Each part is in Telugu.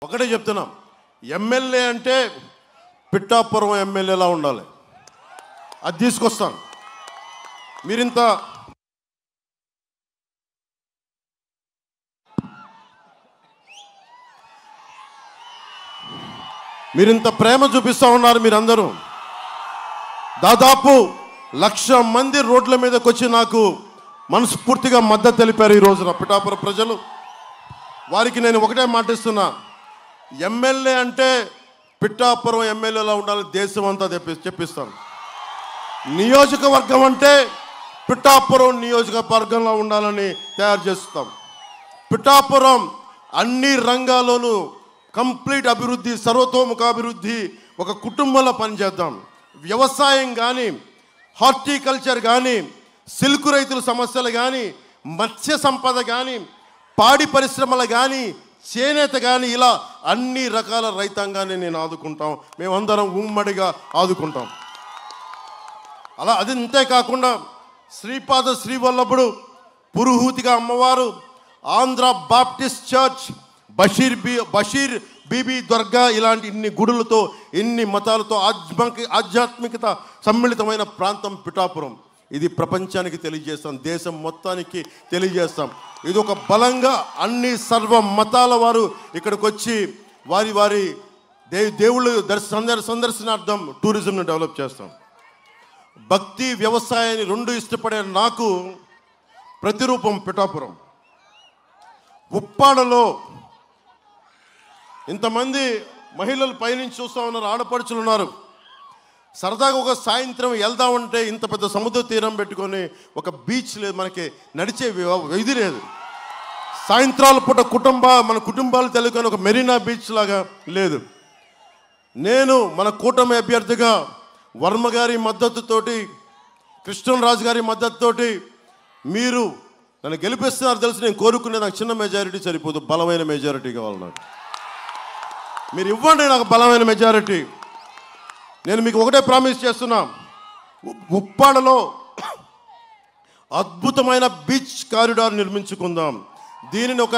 ఒకటే చెప్తున్నాం, ఎమ్మెల్యే అంటే పిఠాపురం ఎమ్మెల్యేలా ఉండాలి. అది తీసుకొస్తాను. మీరింత ప్రేమ చూపిస్తూ ఉన్నారు. మీరందరూ దాదాపు 1,00,000 మంది రోడ్ల మీదకి వచ్చి నాకు మనస్ఫూర్తిగా మద్దతు తెలిపారు. ఈ రోజున పిఠాపురం ప్రజలు, వారికి నేను ఒకటే మాటిస్తున్నా, ఎమ్మెల్యే అంటే పిఠాపురం ఎమ్మెల్యేలా ఉండాలి, దేశం అంతా చెప్పిస్తాను. నియోజకవర్గం అంటే పిఠాపురం నియోజకవర్గంలో ఉండాలని తయారు చేస్తాం. పిఠాపురం అన్ని రంగాల్లోనూ కంప్లీట్ అభివృద్ధి, సర్వతోముఖాభివృద్ధి, ఒక కుటుంబంలో పనిచేద్దాం. వ్యవసాయం కానీ, హార్టికల్చర్ కానీ, సిల్క్ రైతుల సమస్యలు కానీ, మత్స్య సంపద కానీ, పాడి పరిశ్రమలు కానీ, చేనేత కానీ, ఇలా అన్ని రకాల రైతాంగాన్ని నేను ఆదుకుంటాం. మేమందరం ఉమ్మడిగా ఆదుకుంటాం. అలా అది అంతేకాకుండా శ్రీపాద శ్రీవల్లభుడు, పురుహూతిగా అమ్మవారు, ఆంధ్ర బాప్టిస్ట్ చర్చ్, బషీర్ బీబీ దర్గా, ఇలాంటి ఇన్ని గుడులతో, ఇన్ని మతాలతో ఆధ్యాత్మికత సమ్మిళితమైన ప్రాంతం పిఠాపురం. ఇది ప్రపంచానికి తెలియజేస్తాం, దేశం మొత్తానికి తెలియజేస్తాం. ఇది ఒక బలంగా అన్ని సర్వ మతాల వారు ఇక్కడికి వచ్చి వారి వారి దేవుళ్ళు సందర్శనార్థం టూరిజంను డెవలప్ చేస్తాం. భక్తి వ్యవసాయాన్ని రెండు ఇష్టపడే నాకు ప్రతిరూపం పిఠాపురం. ఉప్పాడలో ఇంతమంది మహిళలు పైనుంచి చూస్తూ ఉన్నారు, ఆడపడుచులు ఉన్నారు. సరదాగా ఒక సాయంత్రం వెళ్దామంటే ఇంత పెద్ద సముద్ర తీరం పెట్టుకొని ఒక బీచ్ లేదు, మనకి నడిచే ఇది లేదు. సాయంత్రాల పూట మన కుటుంబాలు తెలుగుని ఒక మెరీనా బీచ్ లాగా లేదు. నేను మన కూటమి అభ్యర్థిగా వర్మ గారి మద్దతుతోటి, కృష్ణరాజు గారి మద్దతుతోటి మీరు నన్ను గెలిపిస్తున్నారు తెలుసు. నేను కోరుకునే నాకు చిన్న మెజారిటీ సరిపోదు, బలమైన మెజారిటీ కావాలి నాకు. మీరు ఇవ్వండి నాకు బలమైన మెజారిటీ. నేను మీకు ఒకటే ప్రామిస్ చేస్తున్నా, ఉప్పాడలో అద్భుతమైన బీచ్ కారిడార్ నిర్మించుకుందాం. దీనిని ఒక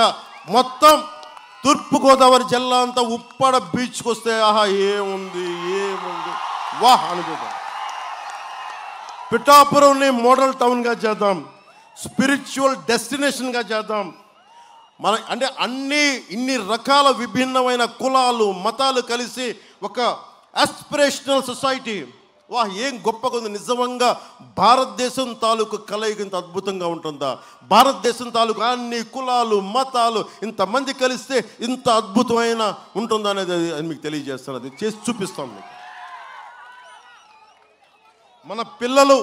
మొత్తం తూర్పుగోదావరి జిల్లా అంతా ఉప్పాడ బీచ్కి వస్తే ఆహా ఏముంది వాహ్ అనుకుందాం. పిఠాపురంని మోడల్ టౌన్గా చేద్దాం, స్పిరిచువల్ డెస్టినేషన్గా చేద్దాం. అంటే ఇన్ని రకాల విభిన్నమైన కులాలు మతాలు కలిసి ఒక ఆస్పిరేషనల్ సొసైటీ. వాహ్ ఏం గొప్పగా ఉంది నిజంగా. భారతదేశం తాలూకు కలయిక ఇంత అద్భుతంగా ఉంటుందా? భారతదేశం తాలూకు అన్ని కులాలు మతాలు ఇంతమంది కలిస్తే ఇంత అద్భుతమైన ఉంటుందా అనేది మీకు తెలియజేస్తాను. అది చేసి చూపిస్తాం మీకు. మన పిల్లలు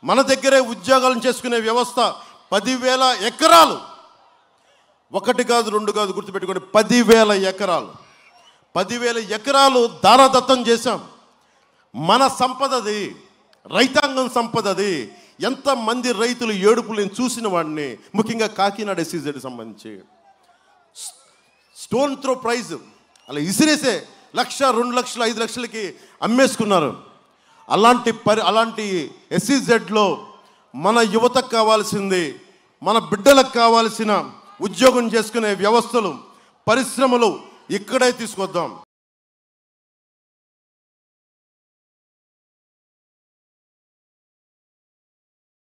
మన దగ్గరే ఉద్యోగాలను చేసుకునే వ్యవస్థ. 10,000 ఎకరాలు, 1 కాదు 2 కాదు, గుర్తుపెట్టుకోండి, 10,000 ఎకరాలు. 10,000 ఎకరాలు దారాదత్తం చేశాం. మన సంపదది, రైతాంగం సంపదది. ఎంతమంది రైతులు ఏడుపులు నేను చూసిన వాడిని, ముఖ్యంగా కాకినాడ SEZ సంబంధించి స్టోన్ త్రో ప్రైజ్ అలా ఇసిరేసే 1,00,000, 2 లక్షలు, 5 లక్షలకి అమ్మేసుకున్నారు. అలాంటి SEZలో మన యువతకు కావాల్సింది, మన బిడ్డలకు కావాల్సిన ఉద్యోగం చేసుకునే వ్యవస్థలు, పరిశ్రమలు ఇక్కడే తీసుకొద్దాం.